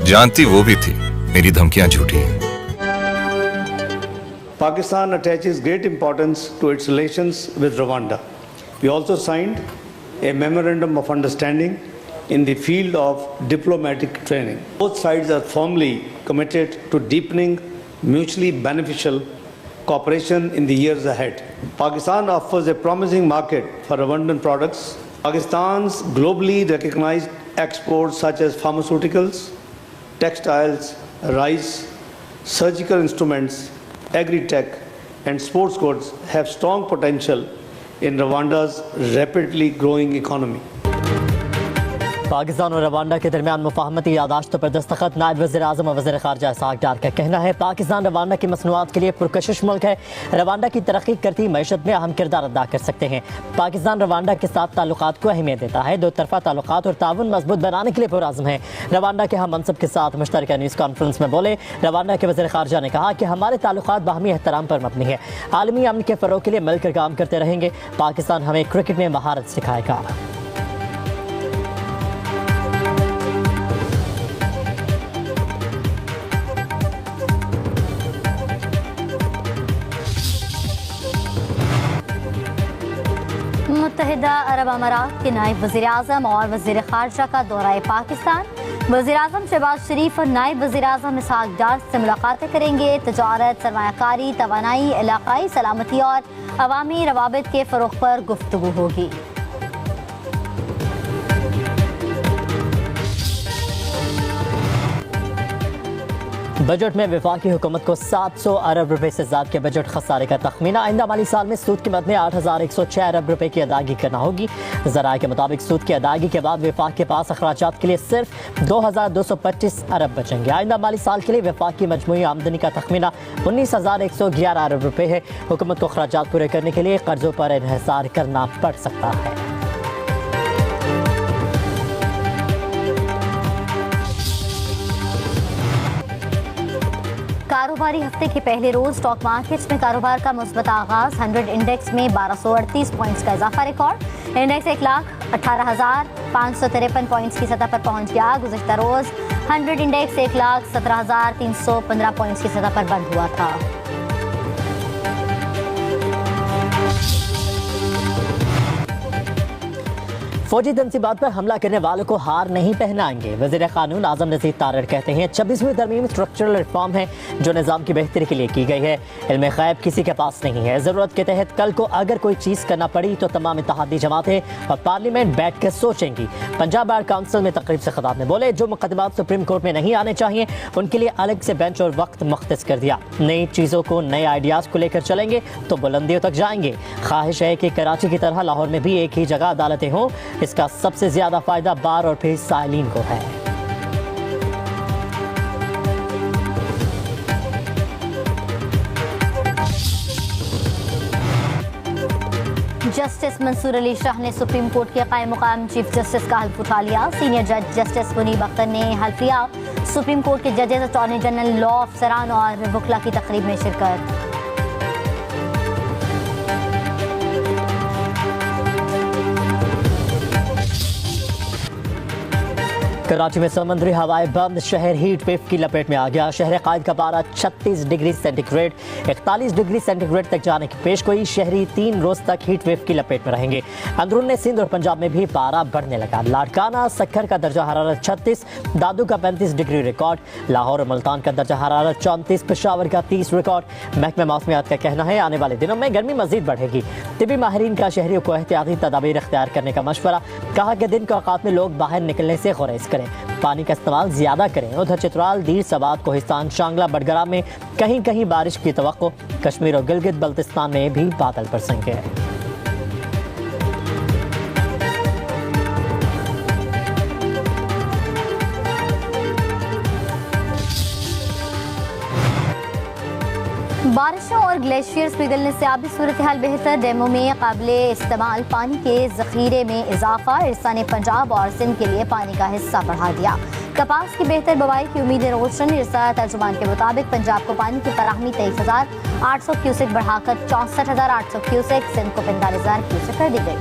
जानती वो भी थी मेरी धमकियां झूठी हैं। Pakistan attaches great importance to its relations with Rwanda. We also signed a memorandum of understanding in the field of diplomatic training. Both sides are firmly committed to deepening mutually beneficial cooperation in the years ahead. Pakistan offers a promising market for Rwandan products. Pakistan's globally recognized exports such as pharmaceuticals, textiles, rice, surgical instruments, agri-tech and sports goods have strong potential in Rwanda's rapidly growing economy. Pakistan और Rwanda के दरमियान मुफाहमती यादाश्तों पर दस्तखत। नायब वज़ीर आज़म और वज़ीर ख़ारजा इसहाक़ डार का कहना है पाकिस्तान रवांडा की मसनूआत के लिए पुरकशिश मुल्क है। रवांडा की तरक्की करती मईशत में अहम किरदार अदा कर सकते हैं। पाकिस्तान रवांडा के साथ ताल्लुकात को अहमियत देता है। दो तरफ़ा ताल्लुकात और ताउन मजबूत बनाने के लिए पुरअज़्म है। रवांडा के हम मनसब के साथ मुश्तरका न्यूज़ कॉन्फ्रेंस में बोले रवांडा के वज़ीर ख़ारजा ने कहा कि हमारे ताल्लुकात बाहमी एहतराम पर मबनी है। आलमी अमन के फ़रोग़ के लिए मिलकर काम करते रहेंगे। पाकिस्तान हमें क्रिकेट में महारत सिखाएगा। मुत्तहिदा अरब अमारात के नायब वज़ीर आज़म और वज़ीर ख़ारजा का दौरा पाकिस्तान। वज़ीर आज़म शहबाज शरीफ और नायब वज़ीर आज़म इसहाक़ डार से मुलाकातें करेंगे। तजारत, सरमायाकारी, तवानाई, इलाक़ाई सलामती और अवामी रवाबित के फ़रोग़ पर गुफ्तगू होगी। बजट में वफाकी हुकूमत को 700 अरब रुपए से ज़्यादा के बजट खसारे का तखमीना। आइंदा माली साल में सूद की मद में 8106 अरब रुपए की अदायगी करना होगी। ज़राए के मुताबिक सूद की अदायगी के बाद वफाक के पास अखराजात के लिए सिर्फ 2225 अरब बचेंगे। आइंदा माली साल के लिए वफाक की मजमूई आमदनी का तखमीना 19111 अरब रुपए है। हुकूमत को अखराजात पूरे करने के लिए कर्जों पर इन्हिसार करना पड़ सकता है। कारोबारी हफ्ते के पहले रोज स्टॉक मार्केट्स में कारोबार का मुस्बत आगाज। 100 इंडेक्स में 1238 पॉइंट्स का इजाफा रिकॉर्ड। इंडेक्स 1,18,553 पॉइंट्स की सतह पर पहुंच गया। गुज़िश्ता रोज 100 इंडेक्स 1,17,315 पॉइंट्स की सतह पर बंद हुआ था। फौजी तनसीबात पर हमला करने वालों को हार नहीं पहनाएंगे। वज़ीर क़ानून आज़म नज़ीर तारड़ कहते हैं 26वीं तरमीम स्ट्रक्चरल रिफॉर्म है जो निज़ाम की बेहतरी के लिए की गई है। इल्म ग़ैब किसी के पास नहीं है। ज़रूरत के तहत कल को अगर कोई चीज़ करना पड़ी तो तमाम इत्तेहादी जमातें और पार्लियामेंट बैठ कर सोचेंगी। पंजाब बार काउंसिल में तकरीब से खिताब में बोले जो मुकदमात सुप्रीम कोर्ट में नहीं आने चाहिए उनके लिए अलग से बेंच और वक्त मुख्तस कर दिया। नई चीज़ों को, नए आइडियाज़ को लेकर चलेंगे तो बुलंदियों तक जाएंगे। ख्वाहिश है कि कराची की तरह लाहौर में भी एक ही जगह अदालतें हों। इसका सबसे ज्यादा फायदा बार और फिर साइलिन को है। जस्टिस मंसूर अली शाह ने सुप्रीम कोर्ट के कायम मुकाम चीफ जस्टिस का हल्फ उठा लिया। सीनियर जज जस्टिस मुनीब अख्तर ने हल्फ लिया। सुप्रीम कोर्ट के जजेस, अटॉर्नी जनरल, लॉ अफसरान और वकला की तकरीब में शिरकत। कराची में समुद्री हवाएं बंद, शहर हीट वेव की लपेट में आ गया। शहर कायद का पारा 36 डिग्री सेंटीग्रेड 41 डिग्री सेंटीग्रेड तक जाने की पेशगोई। शहरी 3 रोज तक हीट वेव की लपेट में रहेंगे। अंदरून सिंध और पंजाब में भी पारा बढ़ने लगा। लाड़काना, सक्खर का दर्जा हरारत 36, दादू का 35 डिग्री रिकॉर्ड। लाहौर और मुल्तान का दर्जा हरारत 34, पेशावर का 30 रिकॉर्ड। महकमा मौसमियात का कहना है आने वाले दिनों में गर्मी मजीद बढ़ेगी। तिबी माहिरीन का शहरियों को एहतियाती तदाबीर इख्तियार करने का मशवरा। कहा कि दिन के औकात में लोग बाहर निकलने से गुरेज करें, पानी का इस्तेमाल ज्यादा करें। उधर चित्राल, दीर, सवात, कोहिस्तान, शांगला, बडगराम में कहीं कहीं बारिश की तवक्को। कश्मीर और गिलगित बल्तिस्तान में भी बादल बरसेंगे। बारिशों और ग्लेशियर्स पिघलने से आबी सूरत हाल बेहतर। डैमों में काबिले इस्तेमाल पानी के जखीरे में इजाफा। इरसा ने पंजाब और सिंध के लिए पानी का हिस्सा बढ़ा दिया। कपास की बेहतर बुवाई की उम्मीदें रोशन। इरसा तर्जुमान के मुताबिक पंजाब को पानी की फराहमी 23,800 क्यूसेक बढ़ाकर 64,800 क्यूसेक, सिंध को 45,000 क्यूसेक कर दी गई।